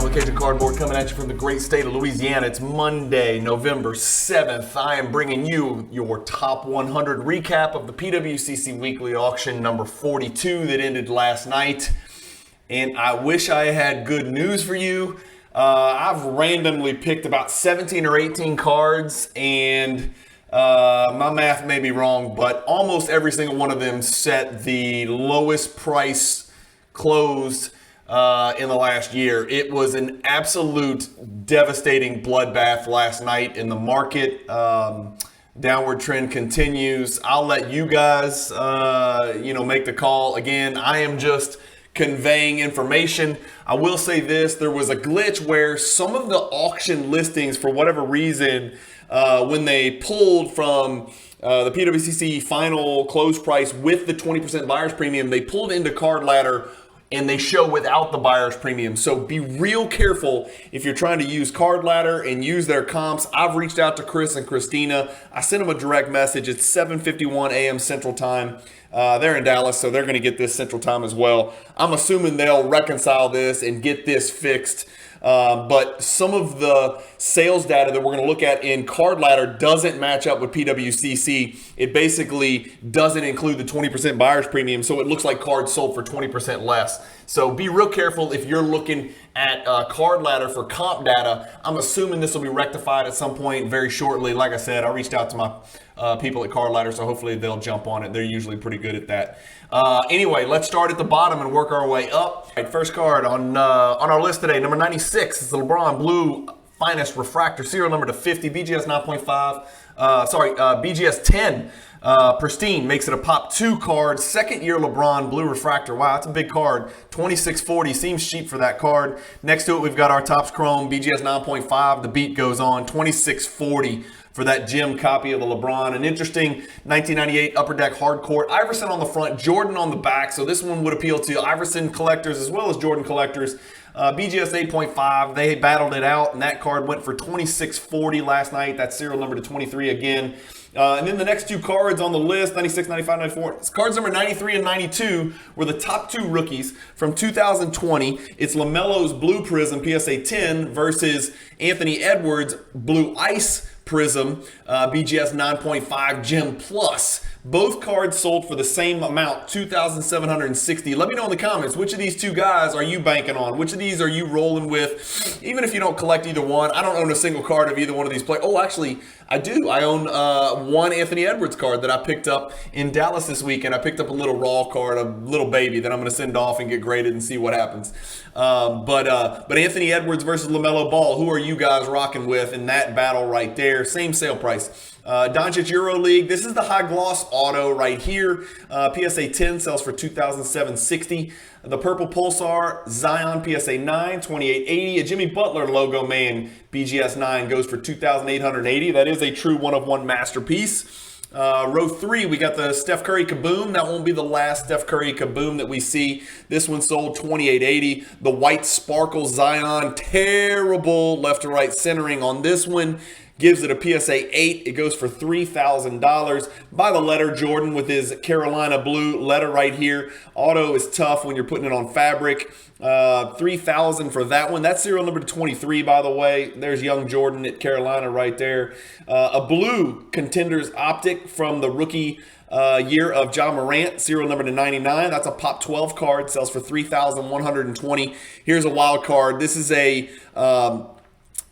John with Cajun Cardboard coming at you from the great state of Louisiana. It's Monday, November 7th. I am bringing you your top 100 recap of the PWCC weekly auction number 42 that ended last night. And I wish I had good news for you. I've randomly picked about 17 or 18 cards, and my math may be wrong, but almost every single one of them set the lowest price closed in the last year. It was an absolute devastating bloodbath last night in the market. Downward trend continues. I'll let you guys, make the call. Again, I am just conveying information. I will say this, there was a glitch where some of the auction listings, for whatever reason, when they pulled from the PWCC final close price with the 20% buyer's premium, they pulled into Card Ladder and they show without the buyer's premium. So be real careful if you're trying to use Card Ladder and use their comps. I've reached out to Chris and Christina. I sent them a direct message. It's 7:51 a.m. Central Time. They're in Dallas, so they're going to get this Central Time as well. I'm assuming they'll reconcile this and get this fixed. But some of the sales data that we're going to look at in Card Ladder doesn't match up with PWCC. It basically doesn't include the 20% buyer's premium, so it looks like cards sold for 20% less. So be real careful if you're looking at Card Ladder for comp data. I'm assuming this will be rectified at some point very shortly. Like I said, I reached out to my people at Card Ladder, so hopefully they'll jump on it. They're usually pretty good at that. Anyway, let's start at the bottom and work our way up. All right, first card on our list today, number 96, is the LeBron Blue Finest Refractor, serial number to 50, BGS 9.5. BGS 10. Pristine makes it a pop 2 card. Second year LeBron Blue Refractor. Wow, that's a big card. 2640 seems cheap for that card. Next to it, we've got our Topps Chrome BGS 9.5. The beat goes on. 2640 for that gem copy of the LeBron. An interesting 1998 Upper Deck Hardcourt. Iverson on the front, Jordan on the back. So this one would appeal to Iverson collectors as well as Jordan collectors. BGS 8.5, they battled it out, and that card went for 2640 last night. That's serial number to 23 again. And then the next two cards on the list, 96, 95, 94. Cards number 93 and 92 were the top 2 rookies from 2020. It's LaMelo's Blue Prism PSA 10 versus Anthony Edwards Blue Ice Prism BGS 9.5 Gem Plus. Both cards sold for the same amount, $2,760. Let me know in the comments, which of these two guys are you banking on? Which of these are you rolling with? Even if you don't collect either one, I don't own a single card of either one of these players. Oh, actually, I do. I own one Anthony Edwards card that I picked up in Dallas this week, and I picked up a little raw card, a little baby that I'm going to send off and get graded and see what happens. But Anthony Edwards versus LaMelo Ball, who are you guys rocking with in that battle right there? Same sale price. Doncic Euro League. This is the high gloss auto right here. PSA 10 sells for $2,760. The purple Pulsar Zion PSA 9, 2880. A Jimmy Butler logo man BGS 9 goes for $2,880. That is a true one-of-one masterpiece. Row 3, we got the Steph Curry Kaboom. That won't be the last Steph Curry Kaboom that we see. This one sold $2,880. The white sparkle Zion, terrible left to right centering on this one. Gives it a PSA 8. It goes for $3,000. By the letter Jordan with his Carolina blue letter right here. Auto is tough when you're putting it on fabric. $3,000 for that one. That's serial number to 23, by the way. There's young Jordan at Carolina right there. A blue Contenders Optic from the rookie year of Ja Morant, serial number to 99. That's a pop 12 card. Sells for $3,120. Here's a wild card. This is a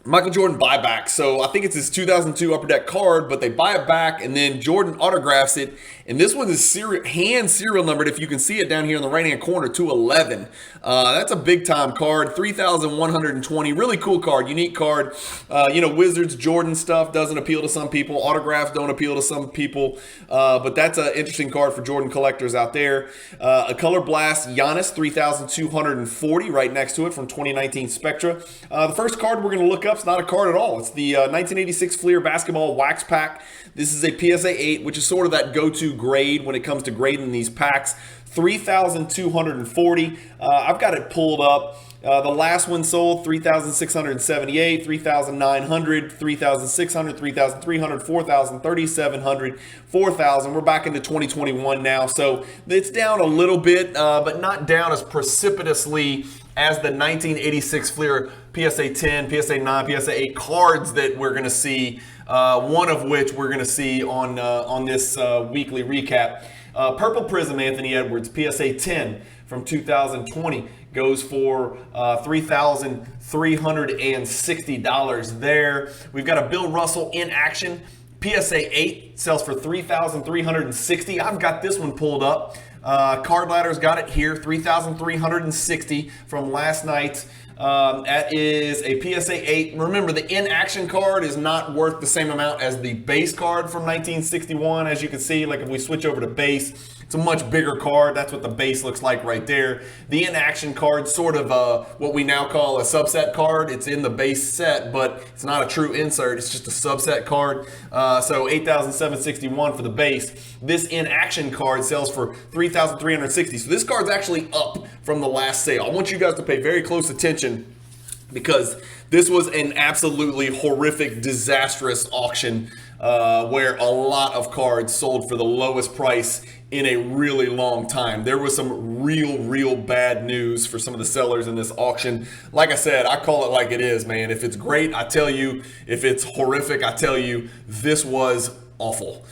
Michael Jordan buyback. So I think it's his 2002 Upper Deck card, but they buy it back and then Jordan autographs it. And this one is hand serial numbered, if you can see it down here in the right-hand corner, 211. That's a big-time card, $3,120. Really cool card, unique card. Wizards, Jordan stuff doesn't appeal to some people. Autographs don't appeal to some people. But that's an interesting card for Jordan collectors out there. A Color Blast Giannis, $3,240 right next to it from 2019 Spectra. The first card we're going to look up is not a card at all. It's the 1986 Fleer Basketball Wax Pack. This is a PSA 8, which is sort of that go-to grade when it comes to grading these packs. $3,240. I've got it pulled up. The last one sold $3,678, $3,900, $3,600, $3,300, $4,000, $3,700, $4,000. We're back into 2021 now, so it's down a little bit, but not down as precipitously as the 1986 Fleer PSA 10, PSA 9, PSA 8 cards that we're going to see, one of which we're going to see on this weekly recap. Purple Prism Anthony Edwards, PSA 10 from 2020, goes for $3,360 there. We've got a Bill Russell in action. PSA 8 sells for $3,360. I've got this one pulled up. Card Ladder's got it here, $3,360 from last night. That is a PSA 8. Remember, the in-action card is not worth the same amount as the base card from 1961. As you can see, like if we switch over to base, it's a much bigger card. That's what the base looks like right there. The in-action card, sort of what we now call a subset card. It's in the base set, but it's not a true insert. It's just a subset card. So $8,761 for the base. This in-action card sells for $3,360. So this card's actually up from the last sale. I want you guys to pay very close attention because this was an absolutely horrific, disastrous auction where a lot of cards sold for the lowest price in a really long time. There was some real bad news for some of the sellers in this auction. Like I said, I call it like it is, man. If it's great, I tell you. If it's horrific, I tell you. This was awful.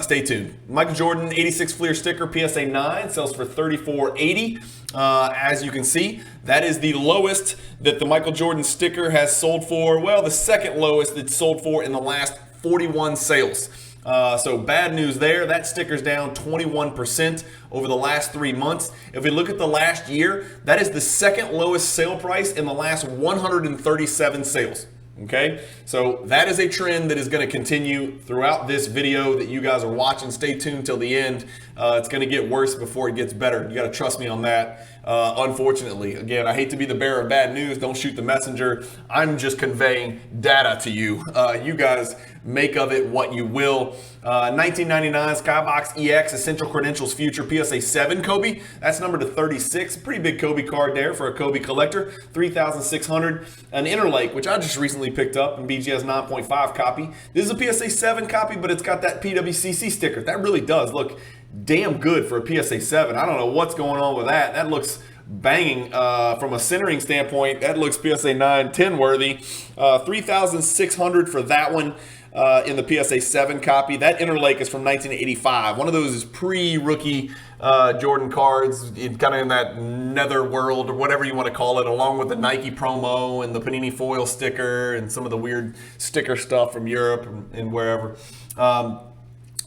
Stay tuned. Michael Jordan 86 Fleer sticker, PSA 9, sells for $34.80. As you can see, that is the lowest that the Michael Jordan sticker has sold for. Well, the second lowest it's sold for in the last 41 sales. So bad news there. That sticker's down 21% over the last 3 months. If we look at the last year, that is the second lowest sale price in the last 137 sales. Okay, so that is a trend that is going to continue throughout this video that you guys are watching. Stay tuned till the end. It's going to get worse before it gets better. You got to trust me on that. Unfortunately, again, I hate to be the bearer of bad news. Don't shoot the messenger. I'm just conveying data to you. You guys make of it what you will. 1999 Skybox EX Essential Credentials Future PSA 7 Kobe. That's numbered to 36. Pretty big Kobe card there for a Kobe collector. $3,600. An Interlake, which I just recently picked up in BGS 9.5 copy. This is a PSA 7 copy, but it's got that PWCC sticker. That really does look damn good for a PSA 7. I don't know what's going on with that. That looks banging from a centering standpoint. That looks PSA 9 10 worthy. $3,600 for that one. In the PSA 7 copy. That Interlake is from 1985. One of those is pre-rookie Jordan cards, kind of in that nether world or whatever you want to call it, along with the Nike promo and the Panini foil sticker and some of the weird sticker stuff from Europe and wherever.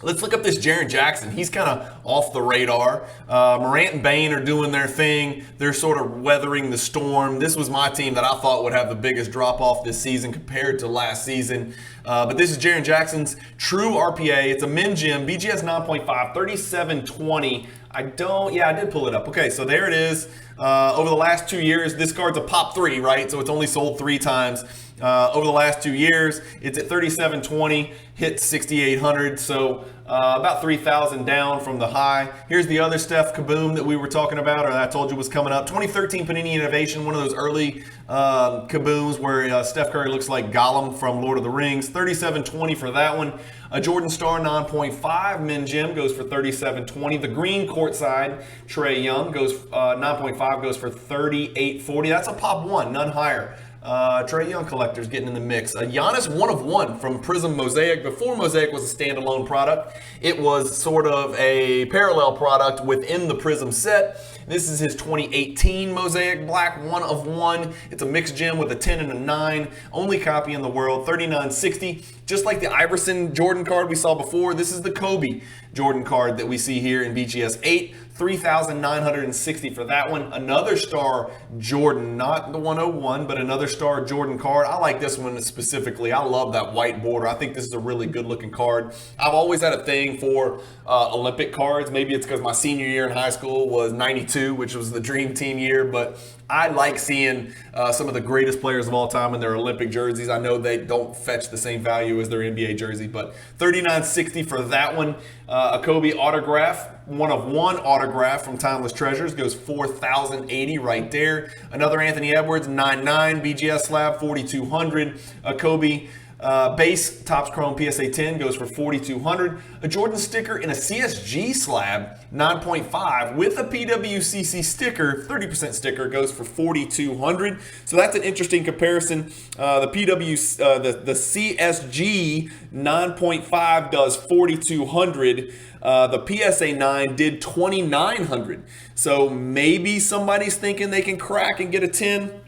Let's look up this Jaren Jackson. He's kind of off the radar. Morant and Bane are doing their thing. They're sort of weathering the storm. This was my team that I thought would have the biggest drop-off this season compared to last season. But this is Jaren Jackson's true RPA. It's a Min Gem, BGS 9.5, 3720. I did pull it up. Okay, so there it is. Over the last 2 years, this card's a pop 3, right? So it's only sold 3 times. Over the last 2 years, it's at 3720, hit 6,800, so about 3,000 down from the high. Here's the other Steph Kaboom that we were talking about, or that I told you was coming up. 2013 Panini Innovation, one of those early Kabooms where Steph Curry looks like Gollum from Lord of the Rings. 3720 for that one. A Jordan Star 9.5 Min Gem goes for 3720. The green courtside Trae Young goes 9.5 goes for 3840. That's a pop 1, none higher. Trae Young collectors getting in the mix. Giannis 1 of 1 from Prism Mosaic. Before Mosaic was a standalone product, it was sort of a parallel product within the Prism set. This is his 2018 Mosaic Black 1 of 1. It's a mixed gem with a 10 and a 9. Only copy in the world, $39.60. Just like the Iverson Jordan card we saw before, this is the Kobe Jordan card that we see here in BGS 8. $3,960 for that one. Another Star Jordan, not the 101, but another Star Jordan card. I like this one specifically. I love that white border. I think this is a really good looking card. I've always had a thing for Olympic cards. Maybe it's because my senior year in high school was 92, which was the dream team year, but I like seeing some of the greatest players of all time in their Olympic jerseys. I know they don't fetch the same value as their NBA jersey, but $39.60 for that one. A Kobe autograph, 1 of 1 autograph from Timeless Treasures goes $4,080 right there. Another Anthony Edwards 9.9 BGS slab, $4,200. A Kobe Base Topps Chrome PSA 10 goes for $4,200. A Jordan sticker in a CSG slab 9.5 with a PWCC sticker, 30% sticker, goes for $4,200. So that's an interesting comparison. The CSG 9.5 does $4,200. The PSA 9 did $2,900. So maybe somebody's thinking they can crack and get a 10.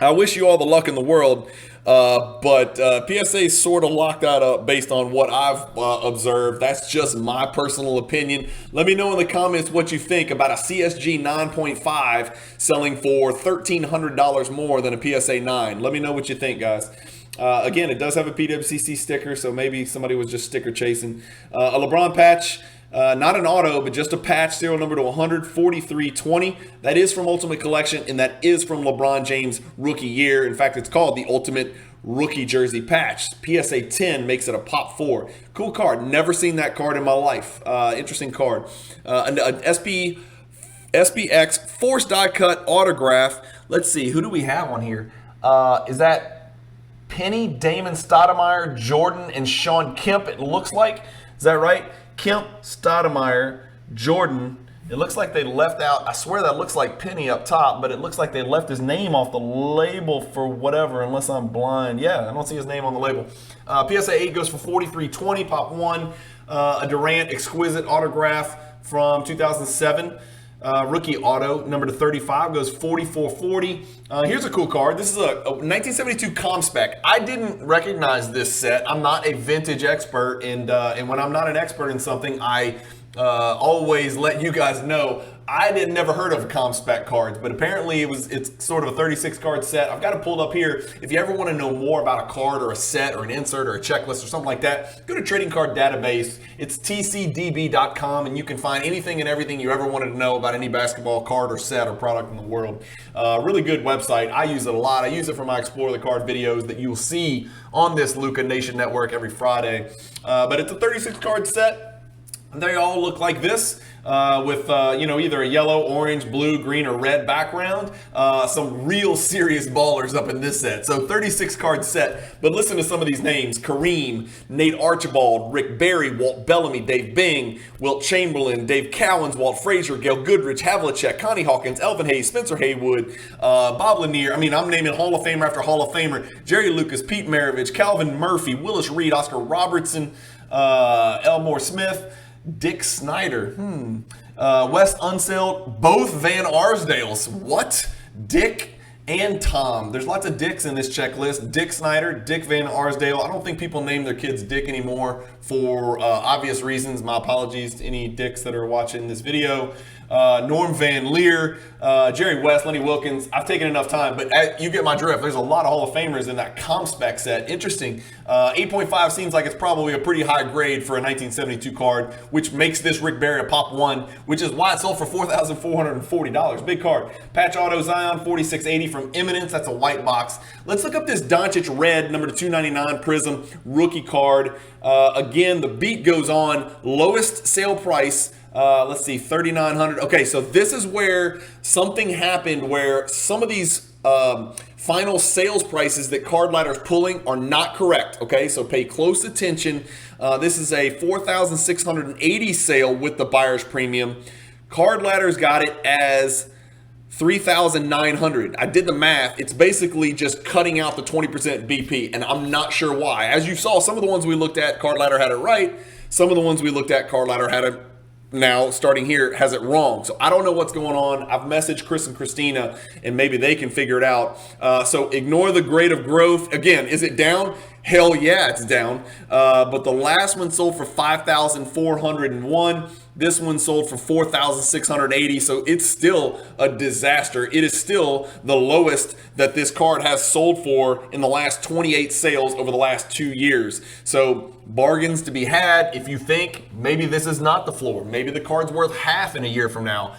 I wish you all the luck in the world, but PSA is sort of locked that up based on what I've observed. That's just my personal opinion. Let me know in the comments what you think about a CSG 9.5 selling for $1,300 more than a PSA 9. Let me know what you think, guys. Again, it does have a PWCC sticker, so maybe somebody was just sticker chasing. A LeBron patch. Not an auto, but just a patch, serial number to 14320. That is from Ultimate Collection, and that is from LeBron James' rookie year. In fact, it's called the Ultimate Rookie Jersey Patch. PSA 10 makes it a Pop 4. Cool card. Never seen that card in my life. Interesting card. An SPX Force Die Cut autograph. Let's see. Who do we have on here? Is that Penny, Damon Stoudemire, Jordan, and Sean Kemp, it looks like? Is that right? Kemp, Stoudemire, Jordan. It looks like they left out, I swear that looks like Penny up top, but it looks like they left his name off the label for whatever, unless I'm blind. Yeah, I don't see his name on the label. PSA 8 goes for $4,320, Pop 1. A Durant Exquisite autograph from 2007. Rookie auto, number to 35, goes $4,440. Here's a cool card. This is a 1972 ComSpec. I didn't recognize this set. I'm not a vintage expert, and when I'm not an expert in something, I always let you guys know. I had never heard of ComSpec cards, but apparently it's sort of a 36 card set. I've got it pulled up here. If you ever want to know more about a card or a set or an insert or a checklist or something like that, go to Trading Card Database. It's tcdb.com, and you can find anything and everything you ever wanted to know about any basketball card or set or product in the world. Really good website. I use it a lot. I use it for my Explore the Card videos that you'll see on this Luca Nation network every Friday. But it's a 36 card set. They all look like this. With either a yellow, orange, blue, green, or red background. Some real serious ballers up in this set. So 36 card set. But listen to some of these names: Kareem, Nate Archibald, Rick Barry, Walt Bellamy, Dave Bing, Wilt Chamberlain, Dave Cowens, Walt Frazier, Gail Goodrich, Havlicek, Connie Hawkins, Elvin Hayes, Spencer Haywood, Bob Lanier. I mean, I'm naming Hall of Famer after Hall of Famer. Jerry Lucas, Pete Maravich, Calvin Murphy, Willis Reed, Oscar Robertson, Elmore Smith, Dick Snyder, Wes Unseld, both Van Arsdales. What? Dick and Tom. There's lots of Dicks in this checklist. Dick Snyder, Dick Van Arsdale. I don't think people name their kids Dick anymore for obvious reasons. My apologies to any Dicks that are watching this video. Norm Van Leer, Jerry West, Lenny Wilkins. I've taken enough time, but you get my drift. There's a lot of Hall of Famers in that ComSpec set. Interesting. 8.5 seems like it's probably a pretty high grade for a 1972 card, which makes this Rick Barry a Pop 1, which is why it sold for $4,440. Big card. Patch Auto Zion 4680 from Eminence. That's a white box. Let's look up this Doncic Red number to 299 Prism rookie card. Again, the beat goes on. Lowest sale price. Let's see, $3,900. Okay, so this is where something happened where some of these final sales prices that Card Ladder's pulling are not correct. Okay, so pay close attention. This is a $4,680 sale with the buyer's premium. Card Ladder's got it as $3,900. I did the math. It's basically just cutting out the 20% BP, and I'm not sure why. As you saw, some of the ones we looked at, Card Ladder had it right. Some of the ones we looked at, Card Ladder had it now, starting here, has it wrong. So I don't know what's going on. I've messaged Chris and Christina, and maybe they can figure it out. So ignore the grade of growth. Again, is it down? Hell yeah, it's down. But the last one sold for $5,401. This one sold for $4,680. So it's still a disaster. It is still the lowest that this card has sold for in the last 28 sales over the last 2 years. So bargains to be had if you think maybe this is not the floor. Maybe the card's worth half in a year from now.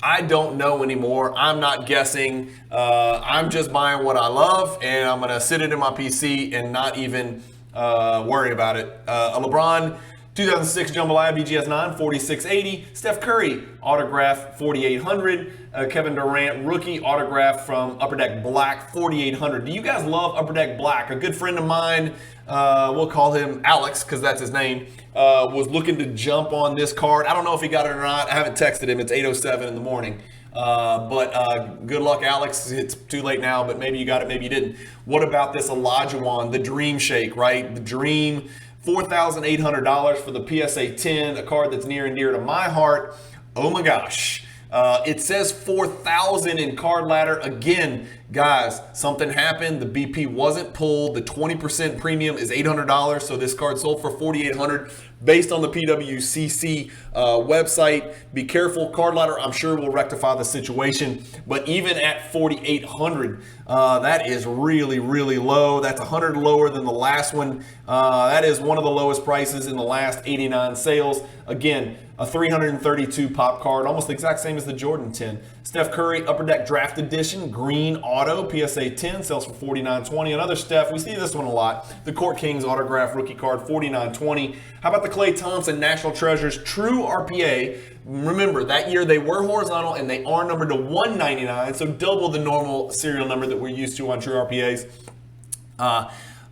I don't know anymore. I'm not guessing. I'm just buying what I love, and I'm going to sit it in my PC and not even worry about it. A LeBron 2006 Jumbo Live BGS 9, 4680. Steph Curry autograph, 4800. Kevin Durant rookie autograph from Upper Deck Black, 4800. Do you guys love Upper Deck Black? A good friend of mine we'll call him Alex because that's his name, was looking to jump on this card. I don't know if he got it or not. I haven't texted him. It's 8:07 in the morning. But good luck, Alex. It's too late now, but maybe you got it, maybe you didn't. What about this Olajuwon, the Dream Shake, right? The Dream, $4,800 for the PSA 10, a card that's near and dear to my heart. Oh my gosh. It says 4,000 in card ladder. Again, guys, something happened. The BP wasn't pulled. The 20% premium is $800. So this card sold for $4,800 based on the PWCC website. Be careful. Card ladder, I'm sure, will rectify the situation. But even at $4,800, that is really, really low. That's $100 lower than the last one. That is one of the lowest prices in the last 89 sales. Again, a 332 pop card, almost the exact same as the Jordan 10. Steph Curry Upper Deck Draft Edition, green auto, PSA 10, sells for $49.20. Another Steph, we see this one a lot. The Court Kings autograph rookie card, $49.20. How about the Klay Thompson National Treasures True RPA? Remember, that year they were horizontal and they are numbered to 199, so double the normal serial number that we're used to on True RPAs.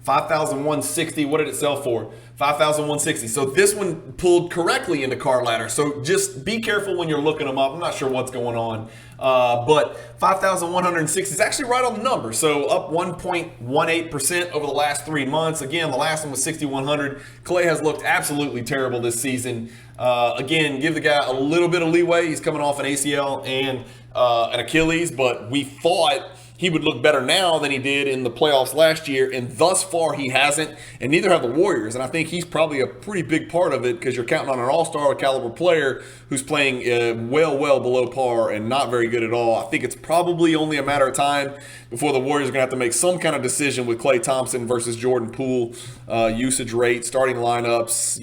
5,160. What did it sell for? 5,160. So this one pulled correctly into card ladder. So just be careful when you're looking them up. I'm not sure what's going on. But 5,160 is actually right on the number. So up 1.18% over the last 3 months. Again, the last one was 6,100. Klay has looked absolutely terrible this season. Again, give the guy a little bit of leeway. He's coming off an ACL and an Achilles, but we thought he would look better now than he did in the playoffs last year, and thus far he hasn't, and neither have the Warriors. And I think he's probably a pretty big part of it because you're counting on an all-star caliber player who's playing well below par and not very good at all. I think it's probably only a matter of time before the Warriors are going to have to make some kind of decision with Klay Thompson versus Jordan Poole, usage rate, starting lineups,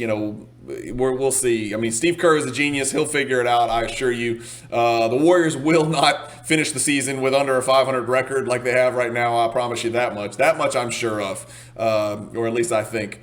we'll see. I mean, Steve Kerr is a genius. He'll figure it out, I assure you. The Warriors will not finish the season with under a 500 record like they have right now. I promise you that much. That much I'm sure of, or at least I think.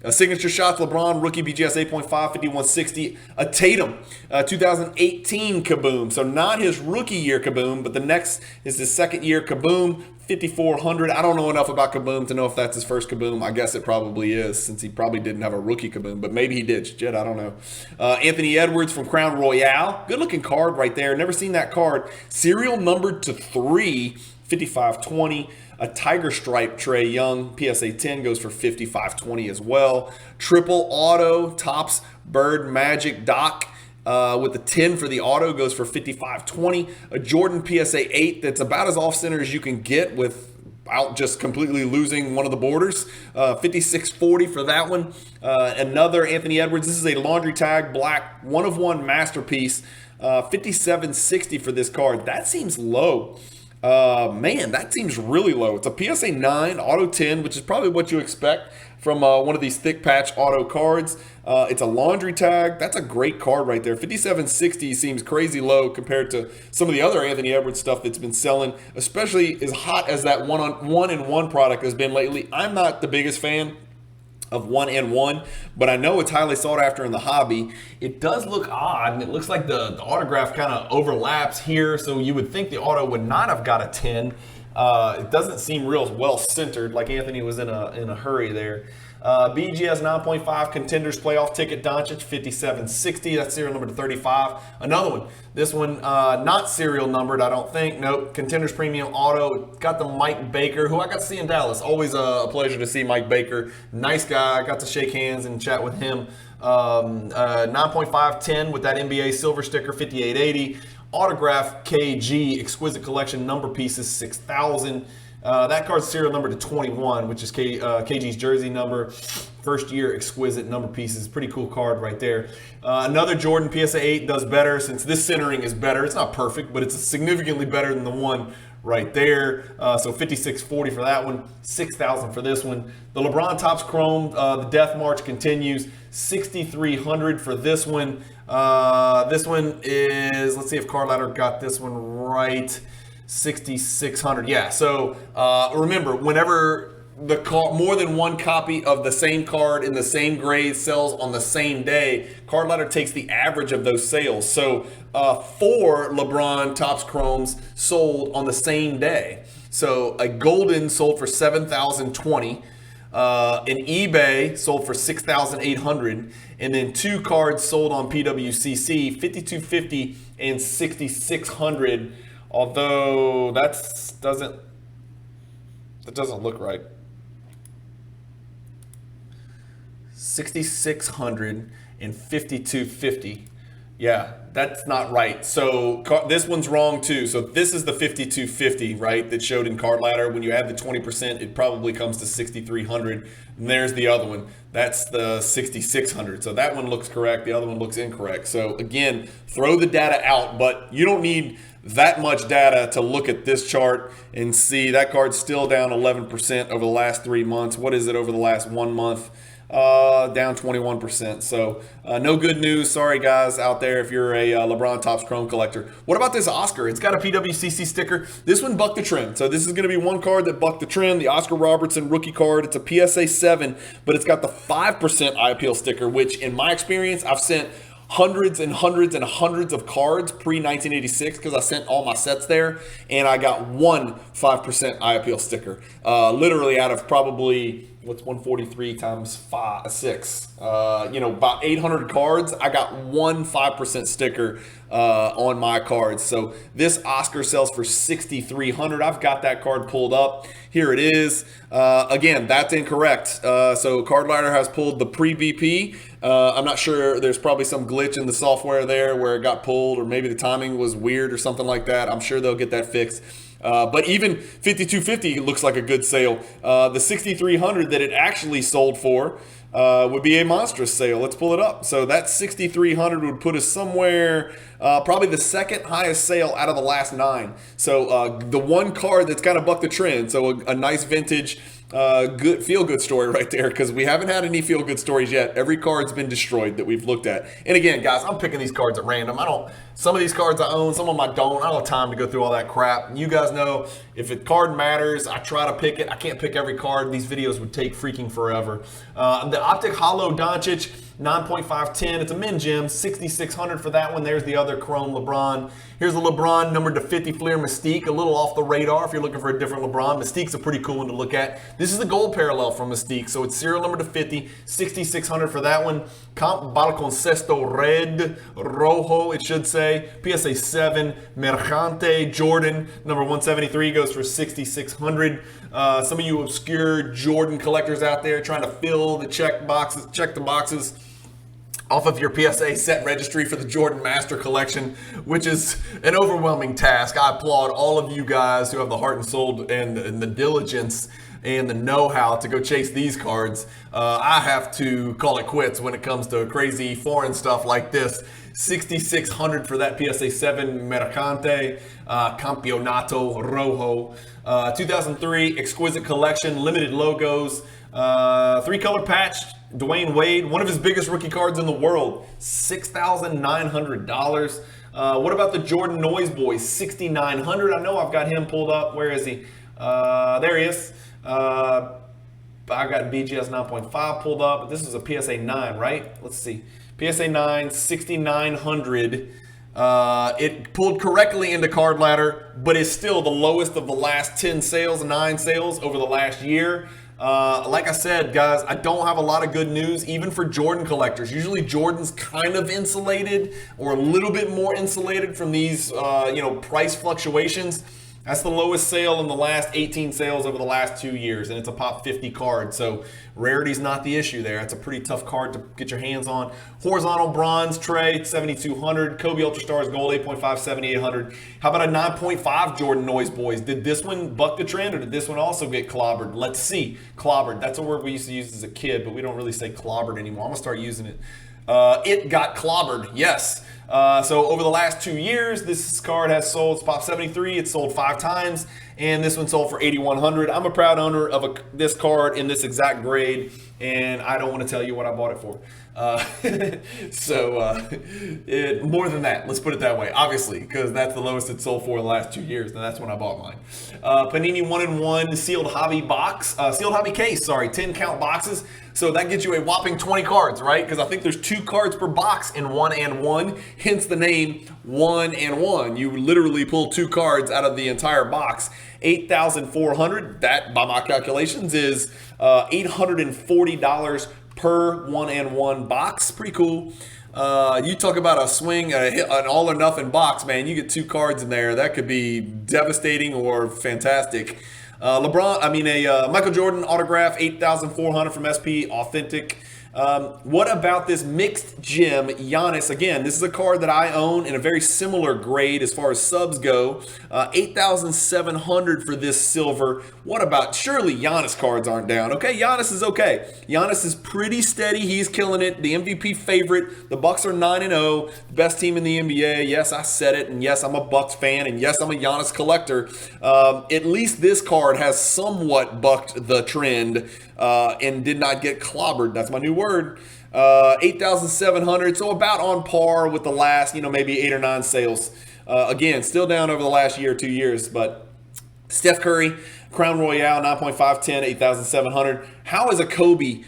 Signature shots, LeBron, rookie BGS 8.5, 5160. A Tatum, 2018 Kaboom. So not his rookie year Kaboom, but the next is his second year Kaboom, 5400. I don't know enough about Kaboom to know if that's his first Kaboom. I guess it probably is, since he probably didn't have a rookie Kaboom, but maybe he did. Shit, I don't know. Anthony Edwards from Crown Royale. Good looking card right there. Never seen that card. Serial numbered to 3, 5520. A Tiger Stripe Trae Young, PSA 10 goes for $55.20 as well. Triple auto, Topps Bird Magic Doc with the 10 for the auto goes for $55.20. A Jordan PSA 8 that's about as off-center as you can get without just completely losing one of the borders. $56.40 for that one. Another Anthony Edwards. This is a laundry tag black one-of-one masterpiece. $57.60 for this card. That seems low. Man, that seems really low. It's a PSA 9 auto 10, which is probably what you expect from one of these thick patch auto cards. It's a laundry tag. That's a great card right there. $57.60 seems crazy low compared to some of the other Anthony Edwards stuff that's been selling, especially as hot as that one-in-one product has been lately. I'm not the biggest fan of 1-in-1, but I know it's highly sought after in the hobby. It does look odd, and it looks like the autograph kind of overlaps here, so you would think the auto would not have got a 10. It doesn't seem real well centered, like Anthony was in a hurry there. BGS 9.5 Contenders Playoff Ticket Doncic, $57.60. That's serial number to 35. Another one. This one not serial numbered, I don't think. Nope. Contenders Premium Auto. Got the Mike Baker, who I got to see in Dallas. Always a pleasure to see Mike Baker. Nice guy. I got to shake hands and chat with him. 9.5 10 with that NBA silver sticker, $58.80. Autograph KG Exquisite Collection number pieces, $6,000. That card's serial number to 21, which is KG's jersey number. First year exquisite number pieces. Pretty cool card right there. Another Jordan PSA 8 does better since this centering is better. It's not perfect, but it's significantly better than the one right there. So $56.40 for that one. $6,000 for this one. The LeBron Topps Chrome, the Death March continues. $6,300 for this one. This one is, let's see if Card Ladder got this one right. 6,600. Yeah. So remember, whenever more than one copy of the same card in the same grade sells on the same day, Card Ladder takes the average of those sales. So 4 LeBron Topps Chromes sold on the same day. So a golden sold for $7,020. In eBay sold for $6,800, and then 2 cards sold on PWCC, $5,250 and $6,600. Although that doesn't look right. $6,600 and $5,250. Yeah, that's not right. So this one's wrong too. So this is the $5,250, right, that showed in Card Ladder. When you add the 20%, it probably comes to $6,300. And there's the other one. That's the $6,600. So that one looks correct. The other one looks incorrect. So again, throw the data out, but you don't need that much data to look at this chart and see that card's still down 11% over the last 3 months. What is it over the last 1 month? Down 21%. So no good news. Sorry, guys out there if you're a LeBron Topps Chrome collector. What about this Oscar? It's got a PWCC sticker. This one bucked the trend. So this is going to be one card that bucked the trend. The Oscar Robertson rookie card. It's a PSA 7, but it's got the 5% eye appeal sticker, which in my experience, I've sent hundreds and hundreds and hundreds of cards pre-1986 because I sent all my sets there, and I got one 5% eye appeal sticker. Literally out of probably, what's 143 times 6? About 800 cards, I got one 5% sticker on my cards. So this Oscar sells for $6,300. I've got that card pulled up. Here it is. Again, that's incorrect. So Card Ladder has pulled the pre-BP. I'm not sure. There's probably some glitch in the software there where it got pulled, or maybe the timing was weird or something like that. I'm sure they'll get that fixed. But even $5,250 looks like a good sale. The $6,300 that it actually sold for would be a monstrous sale. Let's pull it up. So that $6,300 would put us somewhere, probably the second highest sale out of the last 9. So the one card that's kind of bucked the trend. So a nice vintage, good feel-good story right there, because we haven't had any feel-good stories yet. Every card's been destroyed that we've looked at. And again, guys, I'm picking these cards at random. Some of these cards I own, some of them I don't. I don't have time to go through all that crap. You guys know, if a card matters, I try to pick it. I can't pick every card. These videos would take freaking forever. The Optic Holo Doncic, 9.510. It's a min gem, $6,600 for that one. There's the other Chrome LeBron. Here's the LeBron numbered to 50 Fleer Mystique, a little off the radar if you're looking for a different LeBron. Mystique's a pretty cool one to look at. This is the gold parallel from Mystique, so it's serial number to 50, $6,600 for that one. Comp Balconcesto Red, Rojo, it should say. PSA 7, Mercante, Jordan, number 173 goes for $6,600. Some of you obscure Jordan collectors out there trying to fill the check the boxes off of your PSA set registry for the Jordan Master Collection, which is an overwhelming task. I applaud all of you guys who have the heart and soul and the diligence and the know-how to go chase these cards. I have to call it quits when it comes to crazy foreign stuff like this. $6,600 for that PSA 7 Mercante Campeonato Rojo. 2003 Exquisite Collection, limited logos, 3-color patch, Dwayne Wade, one of his biggest rookie cards in the world, $6,900. What about the Jordan Noise Boys, $6,900? I know I've got him pulled up. Where is he? There he is. I got BGS 9.5 pulled up. This is a PSA 9, right? Let's see. PSA 9, $6,900. It pulled correctly into Card Ladder, but is still the lowest of the last 9 sales over the last year. Like I said, guys, I don't have a lot of good news, even for Jordan collectors. Usually Jordan's kind of insulated or a little bit more insulated from these, price fluctuations. That's the lowest sale in the last 18 sales over the last 2 years, and it's a Pop 50 card, so rarity's not the issue there. It's a pretty tough card to get your hands on. Horizontal bronze tray, $7,200. Kobe Ultra Stars Gold, 8.5, $7,800. How about a 9.5 Jordan Noise Boys? Did this one buck the trend, or did this one also get clobbered? Let's see. Clobbered. That's a word we used to use as a kid, but we don't really say clobbered anymore. I'm going to start using it. It got clobbered, yes. So over the last 2 years, this card has sold. It's Pop 73. It's sold 5 times, and this one sold for $8,100. I'm a proud owner of this card in this exact grade, and I don't want to tell you what I bought it for. More than that, let's put it that way, obviously, because that's the lowest it sold for in the last 2 years, and that's when I bought mine. Panini 1-in-1 sealed hobby box, sealed hobby case, 10 count boxes. So that gets you a whopping 20 cards, right? Because I think there's 2 cards per box in 1-in-1, hence the name 1-in-1. You literally pull 2 cards out of the entire box. $8,400. That, by my calculations, is $840 per 1-and-1 box. Pretty cool. You talk about a swing, an all or nothing box, man. You get 2 cards in there. That could be devastating or fantastic. Michael Jordan autograph, $8,400 from SP Authentic. What about this mixed gem Giannis? Again, this is a card that I own in a very similar grade as far as subs go. $8,700 for this silver. What about, surely Giannis cards aren't down. Okay, Giannis is okay. Giannis is pretty steady. He's killing it. The MVP favorite. The Bucks are 9-0. Best team in the NBA. Yes, I said it. And yes, I'm a Bucks fan. And yes, I'm a Giannis collector. At least this card has somewhat bucked the trend and did not get clobbered. That's my new word. 8,700, so about on par with the last, maybe 8 or 9 sales. Again, still down over the last year or 2 years, but Steph Curry, Crown Royale, 9.510, 8,700. How is a Kobe?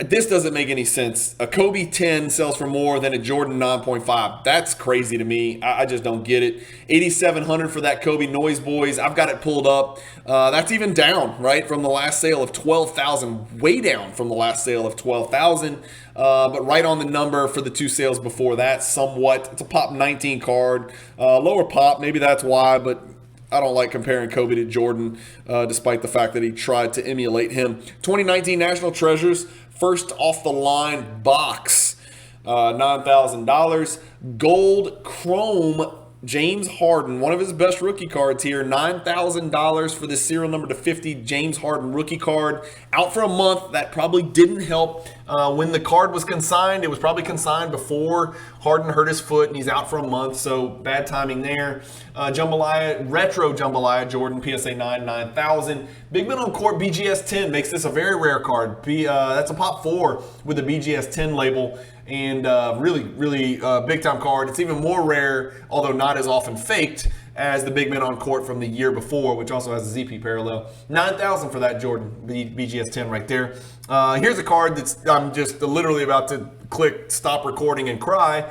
This doesn't make any sense. A Kobe 10 sells for more than a Jordan 9.5. That's crazy to me. I just don't get it. 8,700 for that Kobe Noise Boys. I've got it pulled up. That's even down, right, from the last sale of 12,000. Way down from the last sale of 12,000. But right on the number for the 2 sales before that, somewhat. It's a Pop 19 card. Lower Pop, maybe that's why, but I don't like comparing Kobe to Jordan, despite the fact that he tried to emulate him. 2019 National Treasures, first off the line box, $9,000. Gold Chrome James Harden, one of his best rookie cards here, $9,000 for this serial number /50 James Harden rookie card. Out for a month. That probably didn't help. When the card was consigned, it was probably consigned before Harden hurt his foot, and he's out for a month, so bad timing there. Jambalaya, retro Jambalaya Jordan PSA 9, 9,000. Big Men on Court BGS 10 makes this a very rare card. That's a Pop 4 with a BGS 10 label. And really big time card. It's even more rare, although not as often faked, as the Big Men on Court from the year before, which also has a ZP parallel. 9,000 for that Jordan BGS 10 right there. Here's a card that's I'm just literally about to click stop recording and cry.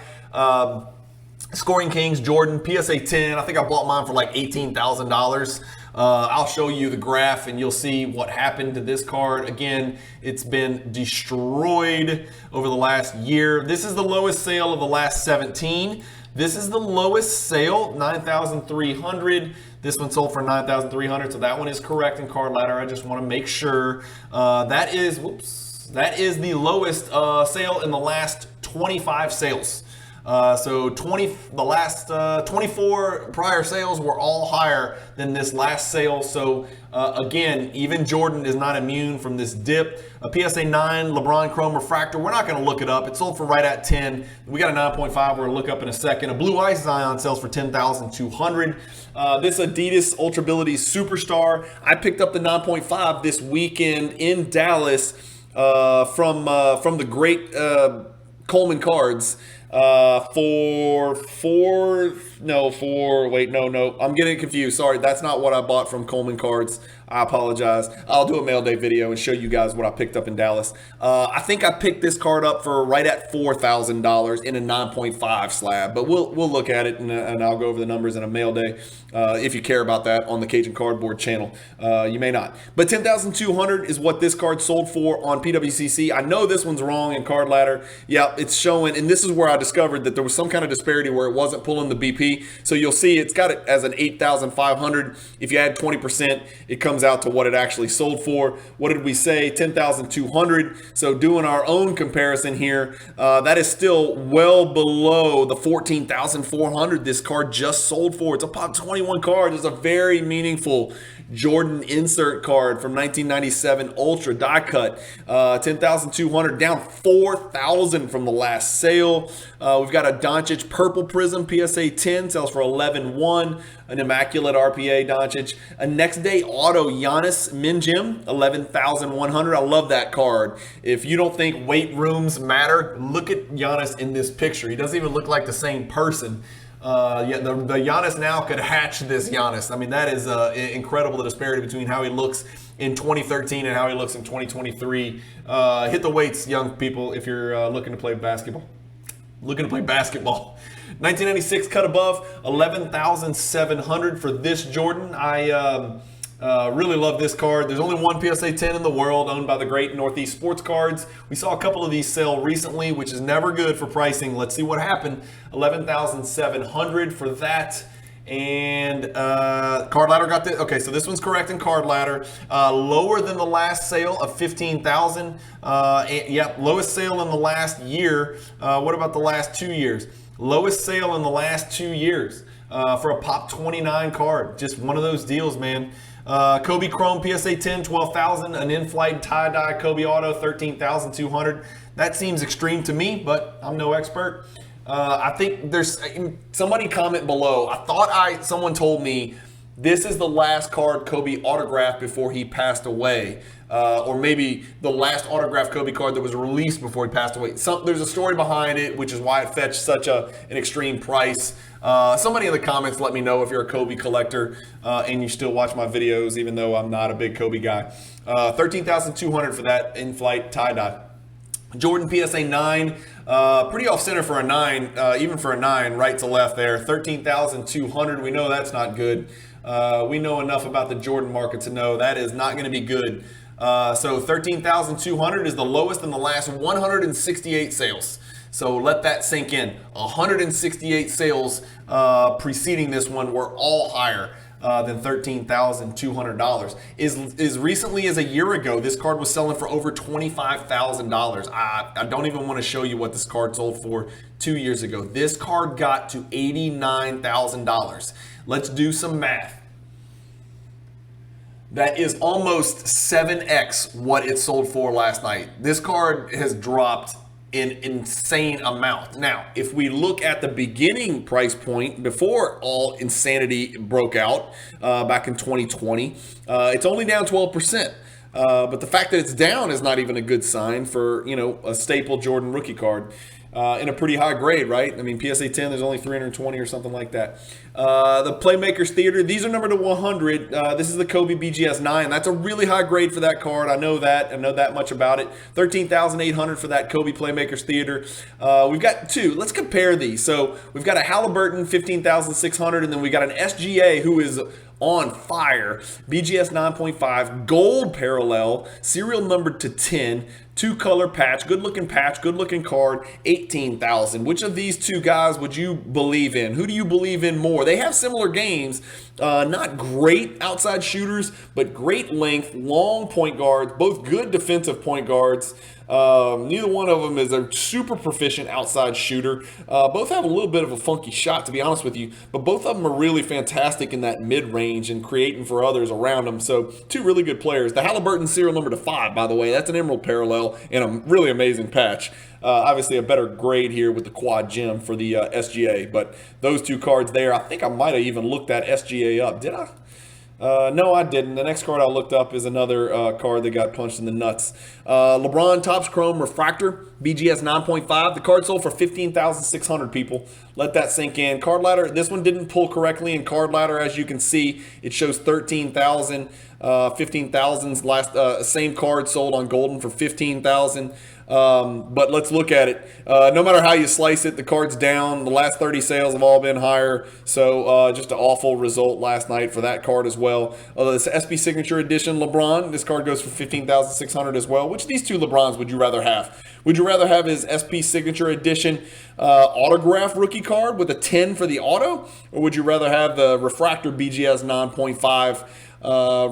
Scoring Kings Jordan PSA 10. I think I bought mine for like $18,000. I'll show you the graph and you'll see what happened to this card. Again, it's been destroyed over the last year. This is the lowest sale of the last 17. This is the lowest sale, 9,300. This one sold for 9,300, so that one is correct in Card Ladder. I just want to make sure. That is the lowest sale in the last 25 sales. The last 24 prior sales were all higher than this last sale. So again, even Jordan is not immune from this dip. A PSA 9 LeBron Chrome Refractor, we're not going to look it up. It sold for right at 10. We got a 9.5 we're going to look up in a second. A Blue Ice Zion sells for 10,200. This Adidas Ultrability Superstar, I picked up the 9.5 this weekend in Dallas from the great Coleman Cards. I'm getting confused. Sorry, that's not what I bought from Coleman Cards. I apologize. I'll do a mail day video and show you guys what I picked up in Dallas. I think I picked this card up for right at $4,000 in a 9.5 slab, but we'll look at it and I'll go over the numbers in a mail day if you care about that on the Cajun Cardboard channel. You may not. But $10,200 is what this card sold for on PWCC. I know this one's wrong in Card Ladder. Yeah, it's showing, and this is where I discovered that there was some kind of disparity where it wasn't pulling the BP. So you'll see it's got it as an 8,500. If you add 20%, it comes out to what it actually sold for. What did we say? 10,200. So doing our own comparison here, that is still well below the 14,400 this card just sold for. It's a Pop 21 card. It's a very meaningful Jordan insert card from 1997 Ultra die cut. 10,200, down 4,000 from the last sale. We've got a Doncic Purple Prism PSA 10, sells for 11,100. An Immaculate RPA Doncic. A Next Day Auto Giannis Min Gem, 11,100. I love that card. If you don't think weight rooms matter, look at Giannis in this picture. He doesn't even look like the same person. The Giannis now could hatch this Giannis. I mean, that is incredible, the disparity between how he looks in 2013 and how he looks in 2023. Hit the weights, young people, if you're looking to play basketball. 1996 cut above, 11,700 for this Jordan. Really love this card. There's only one PSA 10 in the world owned by the great Northeast Sports Cards. We saw a couple of these sell recently, which is never good for pricing. Let's see what happened. $11,700 for that. And Card Ladder got this. Okay, so this one's correct in Card Ladder. Lower than the last sale of $15,000. Yep, lowest sale in the last year. What about the last 2 years? Lowest sale in the last 2 years for a Pop 29 card. Just one of those deals, man. Kobe Chrome PSA 10, $12,000. An in-flight tie-dye Kobe Auto, $13,200. That seems extreme to me, but I'm no expert. I think there's somebody comment below. I thought someone told me this is the last card Kobe autographed before he passed away, or maybe the last autographed Kobe card that was released before he passed away. There's a story behind it, which is why it fetched such an extreme price. Somebody in the comments let me know if you're a Kobe collector and you still watch my videos, even though I'm not a big Kobe guy. $13,200 for that in-flight tie-dye. Jordan PSA 9, pretty off center for a 9, even for a 9, right to left there. $13,200. We know that's not good. We know enough about the Jordan market to know that is not going to be good. So $13,200 is the lowest in the last 168 sales. So let that sink in. 168 sales preceding this one were all higher than $13,200. As recently as a year ago, this card was selling for over $25,000. I don't even want to show you what this card sold for 2 years ago. This card got to $89,000. Let's do some math. That is almost 7x what it sold for last night. This card has dropped an insane amount. Now, if we look at the beginning price point before all insanity broke out back in 2020, it's only down 12%. But the fact that it's down is not even a good sign for, a staple Jordan rookie card. In a pretty high grade, right? I mean, PSA 10, there's only 320 or something like that. The Playmakers Theater, these are numbered to 100. This is the Kobe BGS 9. That's a really high grade for that card. I know that. I know that much about it. $13,800 for that Kobe Playmakers Theater. We've got two. Let's compare these. So we've got a Halliburton, $15,600, and then we got an SGA who is on fire. BGS 9.5, gold parallel, serial numbered to 10, 2-color patch, good looking card, $18,000. Which of these two guys would you believe in? Who do you believe in more? They have similar games, not great outside shooters, but great length, long point guards, both good defensive point guards. Neither one of them is a super proficient outside shooter. Both have a little bit of a funky shot, to be honest with you, but both of them are really fantastic in that mid-range and creating for others around them. So two really good players. The Halliburton serial number to 5, by the way, that's an emerald parallel and a really amazing patch. Obviously a better grade here with the quad gem for the SGA, but those two cards there, I think I might have even looked that SGA up. Did I? No, I didn't. The next card I looked up is another card that got punched in the nuts. LeBron Topps Chrome Refractor, BGS 9.5. The card sold for $15,600, people. Let that sink in. Card Ladder, this one didn't pull correctly in Card Ladder. As you can see, it shows $13,000. 15,000's last same card sold on Golden for $15,000. But let's look at it. No matter how you slice it, the card's down. The last 30 sales have all been higher. So just an awful result last night for that card as well. This SP Signature Edition LeBron, this card goes for $15,600 as well. Which of these two LeBrons would you rather have? Would you rather have his SP Signature Edition autograph rookie card with a 10 for the auto? Or would you rather have the Refractor BGS 9.5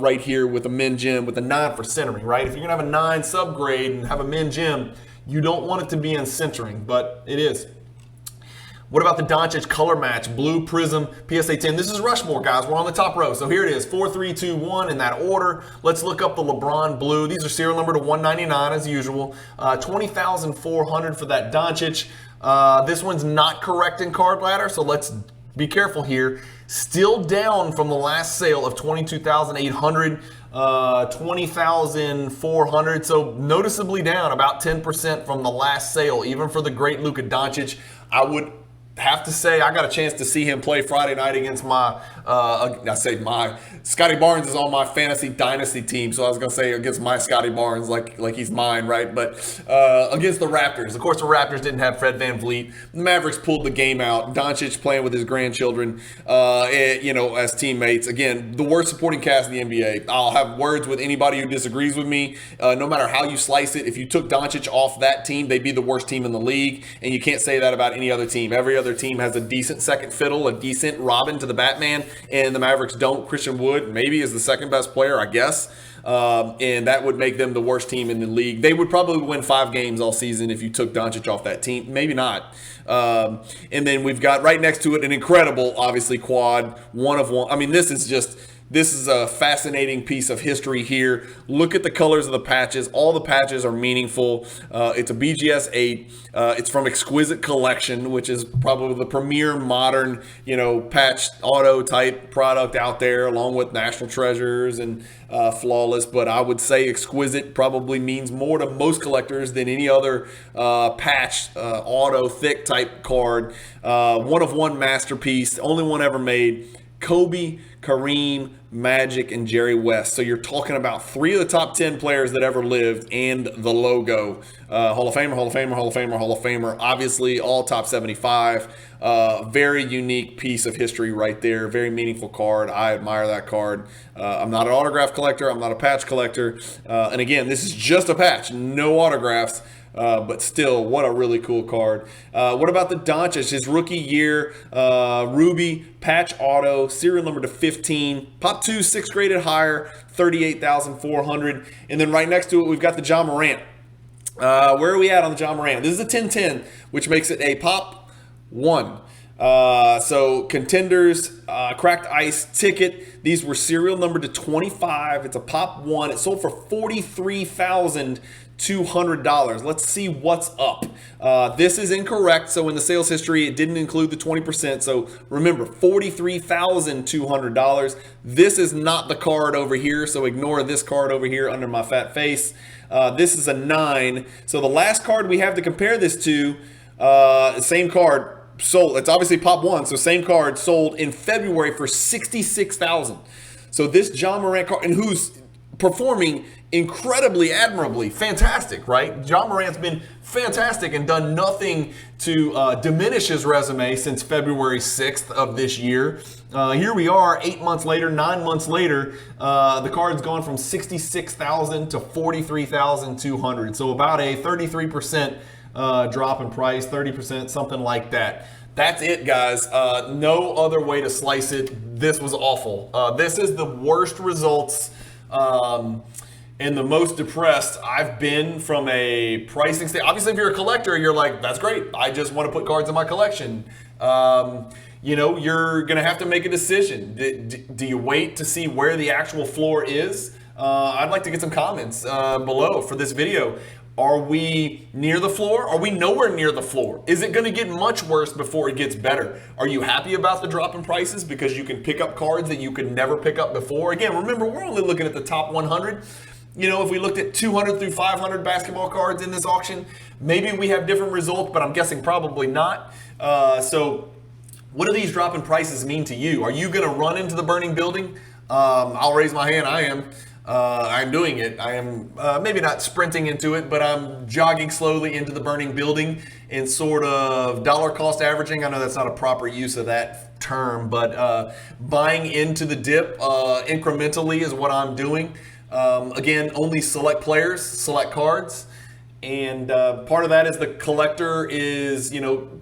right here with a min gem with a 9 for centering, right? If you're gonna have a 9 subgrade and have a min gem, you don't want it to be in centering, but it is. What about the Doncic color match, blue prism, PSA 10? This is Rushmore, guys. We're on the top row. So here it is, 4, 3, 2, 1 in that order. Let's look up the LeBron blue. These are serial number to 199 as usual. $20,400 for that Doncic. This one's not correct in Card Ladder, so let's be careful here. Still down from the last sale of $22,800, $20,400. So noticeably down, about 10% from the last sale, even for the great Luka Doncic. I would have to say I got a chance to see him play Friday night against my I say Scotty Barnes is on my fantasy dynasty team, so I was gonna say against my Scotty Barnes like he's mine, right? But against the Raptors, of course, the Raptors didn't have Fred VanVleet. The Mavericks pulled the game out. Doncic playing with his grandchildren, as teammates. Again, the worst supporting cast in the NBA. I'll have words with anybody who disagrees with me. No matter how you slice it, if you took Doncic off that team, they'd be the worst team in the league, and you can't say that about any other team. Every other team has a decent second fiddle, a decent Robin to the Batman, and the Mavericks don't. Christian Wood maybe is the second best player, I guess, and that would make them the worst team in the league. They would probably win 5 games all season if you took Doncic off that team. Maybe not. And then we've got right next to it an incredible, obviously, quad, one of one. I mean, this is a fascinating piece of history here. Look at the colors of the patches. All the patches are meaningful. It's a BGS 8. It's from Exquisite Collection, which is probably the premier modern, patch auto type product out there, along with National Treasures and Flawless. But I would say Exquisite probably means more to most collectors than any other patch auto thick type card. One of one masterpiece, only one ever made. Kobe, Kareem, Magic, and Jerry West. So you're talking about 3 of the top 10 players that ever lived and the logo. Hall of Famer, Hall of Famer, Hall of Famer, Hall of Famer. Obviously, all top 75. Very unique piece of history right there. Very meaningful card. I admire that card. I'm not an autograph collector. I'm not a patch collector. And again, this is just a patch. No autographs. But still, what a really cool card. What about the Doncic? His rookie year, Ruby, patch auto, serial number to 15, Pop 2, 6 graded higher, 38,400. And then right next to it, we've got the John Morant. Where are we at on the John Morant? This is a 10-10, which makes it a Pop 1. So contenders, cracked ice ticket. These were serial numbered to 25. It's a Pop 1. It sold for $43,200. Let's see what's up. This is incorrect. So in the sales history, it didn't include the 20%. So remember, $43,200. This is not the card over here. So ignore this card over here under my fat face. This is a 9. So the last card we have to compare this to, same card sold. It's obviously Pop 1. So same card sold in February for $66,000. So this John Morant card, and who's performing incredibly admirably, fantastic, right? John Morant's been fantastic and done nothing to diminish his resume since February 6th of this year. Here we are 8 months later, 9 months later, the card's gone from $66,000 to $43,200. So about a 33% drop in price, 30%, something like that. That's it, guys. No other way to slice it. This was awful. This is the worst results and the most depressed I've been from a pricing standpoint. Obviously, if you're a collector, you're like, that's great. I just want to put cards in my collection. You're going to have to make a decision. Do you wait to see where the actual floor is? I'd like to get some comments below for this video. Are we near the floor? Are we nowhere near the floor? Is it going to get much worse before it gets better? Are you happy about the drop in prices because you can pick up cards that you could never pick up before? Again, remember, we're only looking at the top 100. If we looked at 200 through 500 basketball cards in this auction, maybe we have different results, but I'm guessing probably not. So what do these drop in prices mean to you? Are you going to run into the burning building? I'll raise my hand. I am. I'm doing it. I am maybe not sprinting into it, but I'm jogging slowly into the burning building and sort of dollar cost averaging. I know that's not a proper use of that term, but buying into the dip incrementally is what I'm doing. Again, only select players, select cards. And part of that is the collector is,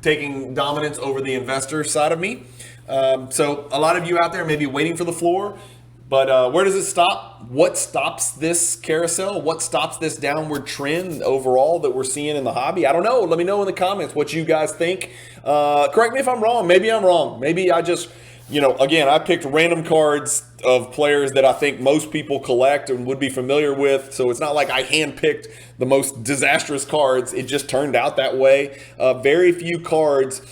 taking dominance over the investor side of me. So a lot of you out there may be waiting for the floor. But where does it stop? What stops this carousel? What stops this downward trend overall that we're seeing in the hobby? I don't know. Let me know in the comments what you guys think. Correct me if I'm wrong. Maybe I'm wrong. Maybe I just, again, I picked random cards of players that I think most people collect and would be familiar with. So it's not like I handpicked the most disastrous cards. It just turned out that way. Very few cards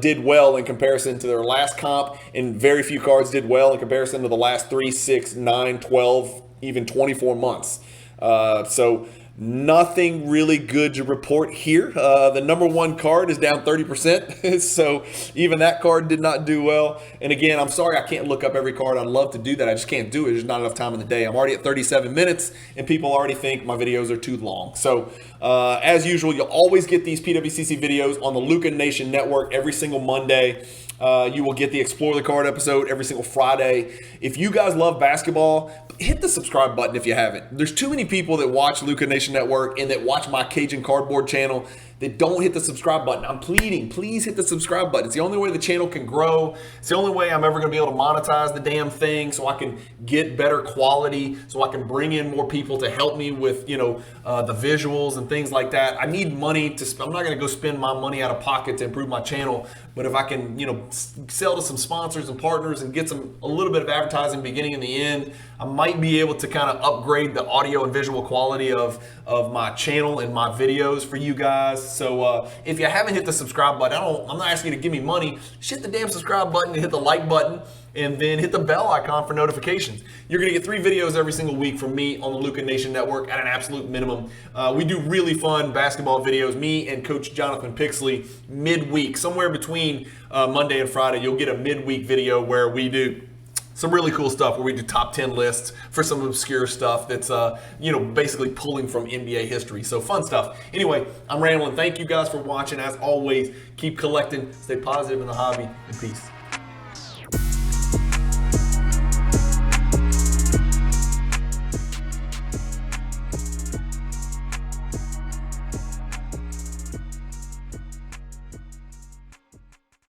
did well in comparison to their last comp, and very few cards did well in comparison to the last 3, 6, 9, 12, even 24 months. So Nothing really good to report here. The number one card is down 30%. So even that card did not do well. And again, I'm sorry I can't look up every card. I'd love to do that. I just can't do it. There's not enough time in the day. I'm already at 37 minutes and people already think my videos are too long. So as usual, you'll always get these PWCC videos on the Luca Nation Network every single Monday. You will get the Explore the Card episode every single Friday. If you guys love basketball, hit the subscribe button if you haven't. There's too many people that watch Luca Nation Network and that watch my Cajun Cardboard channel that don't hit the subscribe button. I'm pleading, please hit the subscribe button. It's the only way the channel can grow. It's the only way I'm ever gonna be able to monetize the damn thing, so I can get better quality, so I can bring in more people to help me with, the visuals and things like that. I need money to, I'm not gonna go spend my money out of pocket to improve my channel, but if I can, sell to some sponsors and partners and get a little bit of advertising beginning and the end, I might be able to kind of upgrade the audio and visual quality of my channel and my videos for you guys. So if you haven't hit the subscribe button, I'm not asking you to give me money. Just hit the damn subscribe button and hit the like button and then hit the bell icon for notifications. You're gonna get 3 videos every single week from me on the Luca Nation Network at an absolute minimum. We do really fun basketball videos, me and Coach Jonathan Pixley, midweek, somewhere between Monday and Friday. You'll get a midweek video where we do some really cool stuff, where we do top 10 lists for some obscure stuff that's, basically pulling from NBA history. So fun stuff. Anyway, I'm rambling. Thank you guys for watching. As always, keep collecting, stay positive in the hobby, and peace.